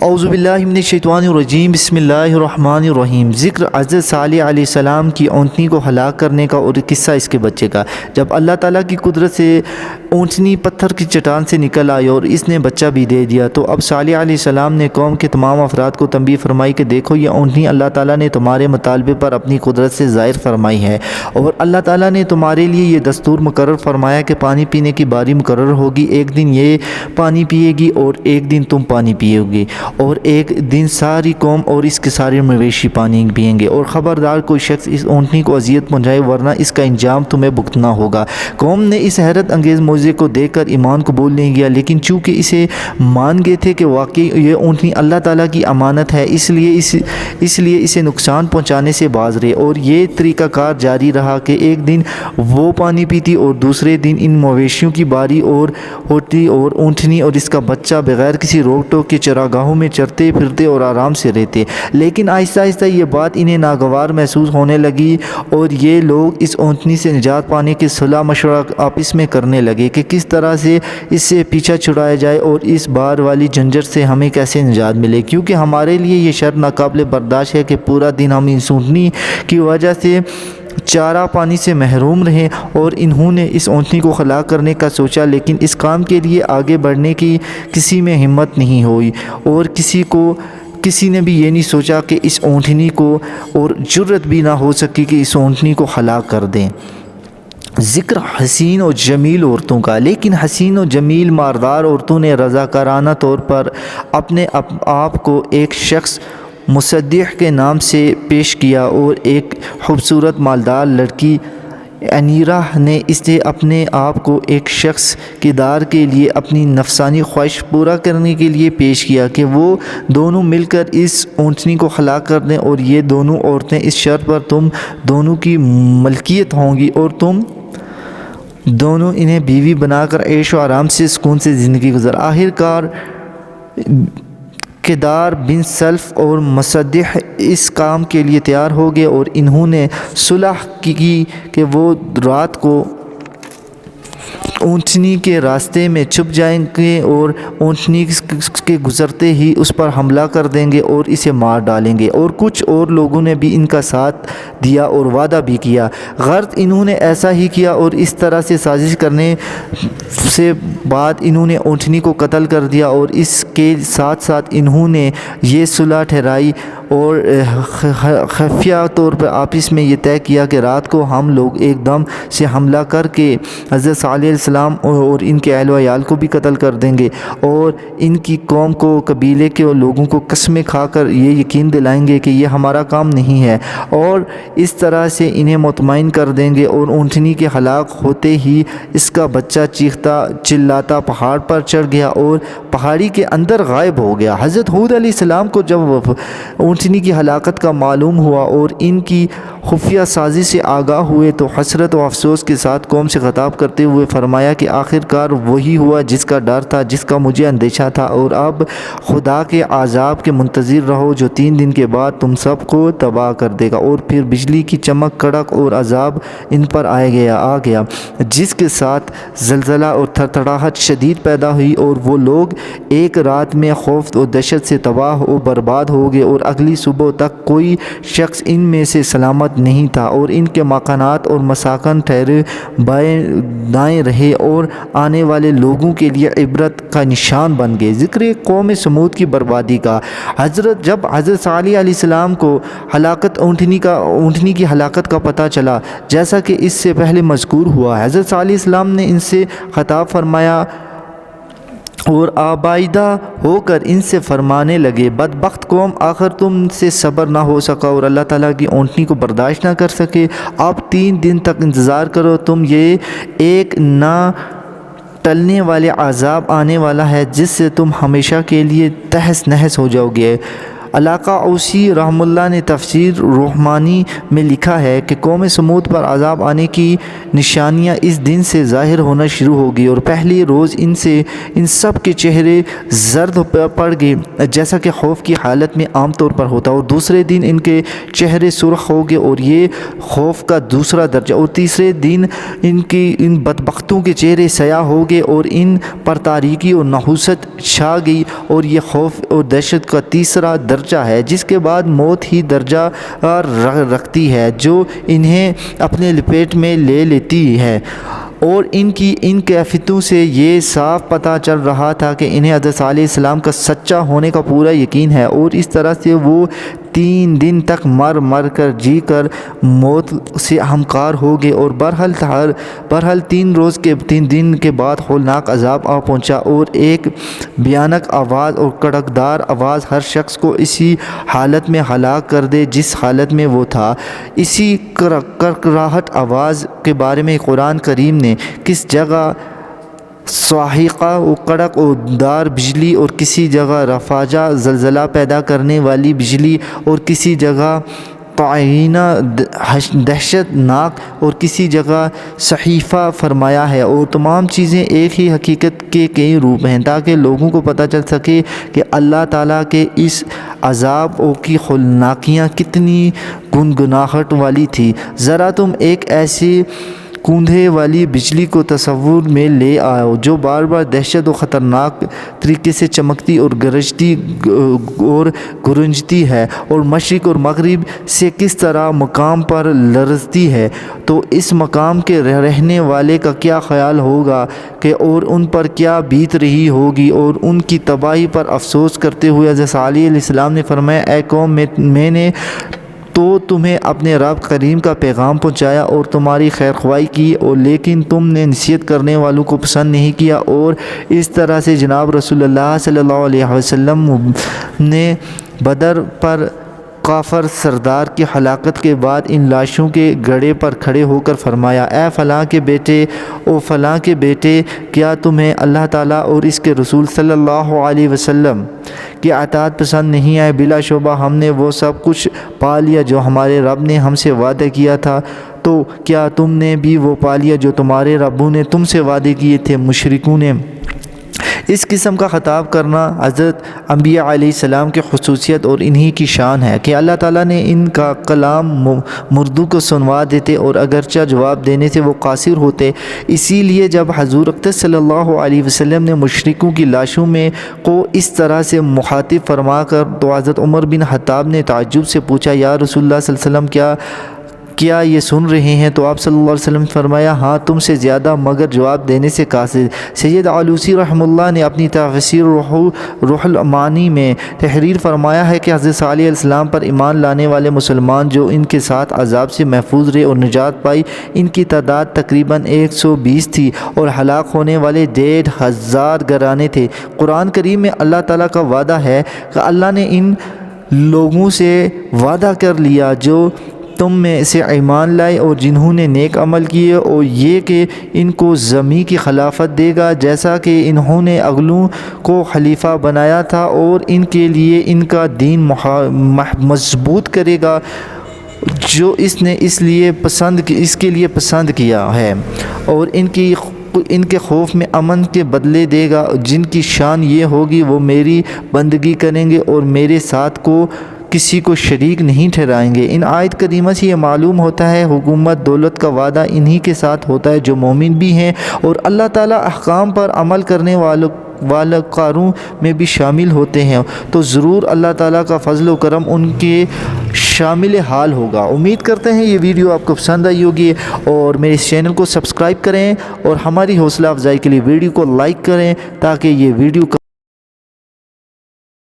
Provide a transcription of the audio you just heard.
اعوذ باللہ من الشیطان الرجیم، بسم اللہ الرحمن الرحیم۔ ذکر حضرت صالح علیہ السلام کی اونٹنی کو ہلاک کرنے کا اور قصہ اس کے بچے کا۔ جب اللہ تعالیٰ کی قدرت سے اونٹنی پتھر کی چٹان سے نکل آئی اور اس نے بچہ بھی دے دیا، تو اب صالح علیہ السلام نے قوم کے تمام افراد کو تنبیہ فرمائی کہ دیکھو، یہ اونٹنی اللہ تعالیٰ نے تمہارے مطالبے پر اپنی قدرت سے ظاہر فرمائی ہے، اور اللہ تعالیٰ نے تمہارے لیے یہ دستور مقرر فرمایا کہ پانی پینے کی باری مقرر ہوگی، ایک دن یہ پانی پیے گی اور ایک دن تم پانی پیو گے، اور ایک دن ساری قوم اور اس کے سارے مویشی پانی پئیں گے، اور خبردار کوئی شخص اس اونٹنی کو اذیت پہنچائے ورنہ اس کا انجام تمہیں بھگتنا ہوگا۔ قوم نے اس حیرت انگیز معجزے کو دیکھ کر ایمان قبول نہیں کیا، لیکن چونکہ اسے مان گئے تھے کہ واقعی یہ اونٹنی اللہ تعالیٰ کی امانت ہے، اس لیے اسے نقصان پہنچانے سے باز رہے، اور یہ طریقہ کار جاری رہا کہ ایک دن وہ پانی پیتی اور دوسرے دن ان مویشیوں کی باری اور ہوتی، اور اونٹنی اور اس کا بچہ بغیر کسی روک ٹوک کے چراگاہوں میں چرتے پھرتے اور آرام سے رہتے۔ لیکن آہستہ آہستہ یہ بات انہیں ناگوار محسوس ہونے لگی، اور یہ لوگ اس اونٹنی سے نجات پانے کے صلاح مشورہ آپس میں کرنے لگے کہ کس طرح سے اس سے پیچھا چھڑایا جائے اور اس بار والی جھنجھٹ سے ہمیں کیسے نجات ملے، کیونکہ ہمارے لیے یہ شرط ناقابل برداشت ہے کہ پورا دن ہم اس اونٹنی کی وجہ سے چارہ پانی سے محروم رہے۔ اور انہوں نے اس اونٹنی کو ہلاک کرنے کا سوچا، لیکن اس کام کے لیے آگے بڑھنے کی کسی میں ہمت نہیں ہوئی، اور کسی نے بھی یہ نہیں سوچا کہ اس اونٹنی کو، اور جرت بھی نہ ہو سکی کہ اس اونٹنی کو ہلاک کر دیں۔ ذکر حسین و جمیل عورتوں کا۔ لیکن حسین و جمیل ماردار عورتوں نے رضاکارانہ طور پر اپنے آپ کو ایک شخص مصدح کے نام سے پیش کیا، اور ایک خوبصورت مالدار لڑکی انیرہ نے اسے اپنے آپ کو ایک شخص کردار کے لیے اپنی نفسانی خواہش پورا کرنے کے لیے پیش کیا کہ وہ دونوں مل کر اس اونٹنی کو ہلاک کر دیں، اور یہ دونوں عورتیں اس شرط پر تم دونوں کی ملکیت ہوں گی، اور تم دونوں انہیں بیوی بنا کر عیش و آرام سے سکون سے زندگی گزر۔ آخر کار کدار بن سلف اور مصدح اس کام کے لیے تیار ہو گئے، اور انہوں نے صلح کی کہ وہ رات کو اونٹنی کے راستے میں چھپ جائیں گے، اور اونٹنی کے گزرتے ہی اس پر حملہ کر دیں گے اور اسے مار ڈالیں گے، اور کچھ اور لوگوں نے بھی ان کا ساتھ دیا اور وعدہ بھی کیا۔ غرض انہوں نے ایسا ہی کیا، اور اس طرح سے سازش کرنے سے بعد انہوں نے اونٹنی کو قتل کر دیا، اور اس کے ساتھ ساتھ انہوں نے یہ صلح ٹھہرائی اور خفیہ طور پر آپس میں یہ طے کیا کہ رات کو ہم لوگ ایک دم سے حملہ کر کے حضرت صالح علیہ السلام اور ان کے اہل و عیال کو بھی قتل کر دیں گے، اور ان کی قوم کو، قبیلے کے لوگوں کو قسمیں کھا کر یہ یقین دلائیں گے کہ یہ ہمارا کام نہیں ہے، اور اس طرح سے انہیں مطمئن کر دیں گے۔ اور اونٹنی کے ہلاک ہوتے ہی اس کا بچہ چیختا چلاتا پہاڑ پر چڑھ گیا اور پہاڑی کے اندر غائب ہو گیا۔ حضرت ہود علیہ السلام کو جب اونٹنی کی ہلاکت کا معلوم ہوا اور ان کی خفیہ سازی سے آگاہ ہوئے، تو حسرت و افسوس کے ساتھ قوم سے خطاب کرتے ہوئے فرمایا کہ آخر کار وہی ہوا جس کا ڈر تھا، جس کا مجھے اندیشہ تھا، اور اب خدا کے عذاب کے منتظر رہو جو 3 دن کے بعد تم سب کو تباہ کر دے گا۔ اور پھر بجلی کی چمک، کڑک اور عذاب ان پر آ گیا، جس کے ساتھ زلزلہ اور تھرتھراہٹ شدید پیدا ہوئی، اور وہ لوگ ایک رات میں خوف و دہشت سے تباہ و برباد ہو گئے، اور اگلی صبح تک کوئی شخص ان میں سے سلامت نہیں تھا، اور ان کے مکانات اور مساکن ٹھہرے بائیں دائیں رہے اور آنے والے لوگوں کے لیے عبرت کا نشان بن گئے۔ ذکر قوم سمود کی بربادی کا۔ جب حضرت صالح علیہ السلام کو اونٹنی کی ہلاکت کا پتہ چلا، جیسا کہ اس سے پہلے مذکور ہوا، حضرت صالح علیہ السلام نے ان سے خطاب فرمایا اور آبائدہ ہو کر ان سے فرمانے لگے، بدبخت قوم، آخر تم سے صبر نہ ہو سکا اور اللہ تعالیٰ کی اونٹنی کو برداشت نہ کر سکے۔ اب 3 دن تک انتظار کرو، تم یہ ایک نہ ٹلنے والے عذاب آنے والا ہے جس سے تم ہمیشہ کے لیے تہس نہس ہو جاؤ گے۔ علاقہ اوسی رحمہ اللہ نے تفسیر رحمانی میں لکھا ہے کہ قوم سمود پر عذاب آنے کی نشانیاں اس دن سے ظاہر ہونا شروع ہوگی، اور پہلی روز ان سب کے چہرے زرد پڑ گئے جیسا کہ خوف کی حالت میں عام طور پر ہوتا، اور دوسرے دن ان کے چہرے سرخ ہو گئے اور یہ خوف کا دوسرا درجہ، اور تیسرے دن ان بدبختوں کے چہرے سیاہ ہو گئے اور ان پر تاریکی اور نحوست چھا گئی، اور یہ خوف اور دہشت کا تیسرا درجہ ہے، جس کے بعد موت ہی درجہ رکھتی ہے جو انہیں اپنے لپیٹ میں لے لیتی ہے۔ اور ان کیفیتوں سے یہ صاف پتہ چل رہا تھا کہ انہیں حضرت صالح علیہ السلام کا سچا ہونے کا پورا یقین ہے، اور اس طرح سے وہ 3 دن تک مر کر جی کر موت سے ہمکار ہو گئے، اور بہرحال 3 دن کے بعد ہولناک عذاب آ پہنچا، اور ایک بھیانک آواز اور کڑکدار آواز ہر شخص کو اسی حالت میں ہلاک کر دے جس حالت میں وہ تھا۔ اسی کرکراہٹ آواز کے بارے میں قرآن کریم نے کس جگہ صاعقہ و کڑک و دار بجلی، اور کسی جگہ رفاجہ زلزلہ پیدا کرنے والی بجلی، اور کسی جگہ تعینہ دہشت ناک، اور کسی جگہ صحیفہ فرمایا ہے، اور تمام چیزیں ایک ہی حقیقت کے کئی روپ ہیں تاکہ لوگوں کو پتہ چل سکے کہ اللہ تعالیٰ کے اس عذاب کی ہولناکیاں کتنی گنگناہٹ والی تھی۔ ذرا تم ایک ایسی کوندھے والی بجلی کو تصور میں لے آؤ جو بار بار دہشت و خطرناک طریقے سے چمکتی اور گرجتی ہے، اور مشرق اور مغرب سے کس طرح مقام پر لرزتی ہے، تو اس مقام کے رہنے والے کا کیا خیال ہوگا کہ اور ان پر کیا بیت رہی ہوگی، اور ان کی تباہی پر افسوس کرتے ہوئے حضرت صالح علیہ السلام نے فرمایا، اے قوم، میں نے تو تمہیں اپنے رب کریم کا پیغام پہنچایا اور تمہاری خیر خواہی کی، اور لیکن تم نے نصیحت کرنے والوں کو پسند نہیں کیا، اور اس طرح سے جناب رسول اللہ صلی اللہ علیہ وسلم نے بدر پر کافر سردار کی ہلاکت کے بعد ان لاشوں کے گڑھے پر کھڑے ہو کر فرمایا، اے فلاں کے بیٹے، او فلاں کے بیٹے، کیا تمہیں اللہ تعالیٰ اور اس کے رسول صلی اللہ علیہ وسلم کی اطاعت پسند نہیں آئے؟ بلا شبہ ہم نے وہ سب کچھ پا لیا جو ہمارے رب نے ہم سے وعدہ کیا تھا، تو کیا تم نے بھی وہ پا لیا جو تمہارے ربوں نے تم سے وعدے کیے تھے؟ مشرکوں نے اس قسم کا خطاب کرنا حضرت انبیاء علیہ السلام کی خصوصیت اور انہی کی شان ہے کہ اللہ تعالیٰ نے ان کا کلام مردوں کو سنوا دیتے، اور اگرچہ جواب دینے سے وہ قاصر ہوتے۔ اسی لیے جب حضور اقدس صلی اللہ علیہ وسلم نے مشرکوں کی لاشوں میں کو اس طرح سے مخاطب فرما کر تو حضرت عمر بن خطاب نے تعجب سے پوچھا، یا رسول اللہ صلی اللہ علیہ وسلم کیا یہ سن رہے ہیں؟ تو آپ صلی اللہ علیہ وسلم نے فرمایا، ہاں، تم سے زیادہ، مگر جواب دینے سے قاصر۔ سید علوسی رحمہ اللہ نے اپنی تفسیر روح المعانی میں تحریر فرمایا ہے کہ حضرت صالح علیہ السلام پر ایمان لانے والے مسلمان جو ان کے ساتھ عذاب سے محفوظ رہے اور نجات پائی، ان کی تعداد تقریباً 120 تھی، اور ہلاک ہونے والے 1500 گھرانے تھے۔ قرآن کریم میں اللہ تعالیٰ کا وعدہ ہے کہ اللہ نے ان لوگوں سے وعدہ کر لیا جو تم میں سے ایمان لائے اور جنہوں نے نیک عمل کیے، اور یہ کہ ان کو زمین کی خلافت دے گا جیسا کہ انہوں نے اگلوں کو خلیفہ بنایا تھا، اور ان کے لیے ان کا دین مضبوط کرے گا جو اس نے اس کے لیے پسند کیا ہے، اور ان کے خوف میں امن کے بدلے دے گا، جن کی شان یہ ہوگی وہ میری بندگی کریں گے اور میرے ساتھ کسی کو شریک نہیں ٹھہرائیں گے۔ ان آیت کریمہ سے یہ معلوم ہوتا ہے حکومت دولت کا وعدہ انہی کے ساتھ ہوتا ہے جو مومن بھی ہیں، اور اللہ تعالیٰ احکام پر عمل کرنے والوں کاروں میں بھی شامل ہوتے ہیں، تو ضرور اللہ تعالیٰ کا فضل و کرم ان کے شامل حال ہوگا۔ امید کرتے ہیں یہ ویڈیو آپ کو پسند آئی ہوگی، اور میرے اس چینل کو سبسکرائب کریں اور ہماری حوصلہ افزائی کے لیے ویڈیو کو لائک کریں تاکہ یہ ویڈیو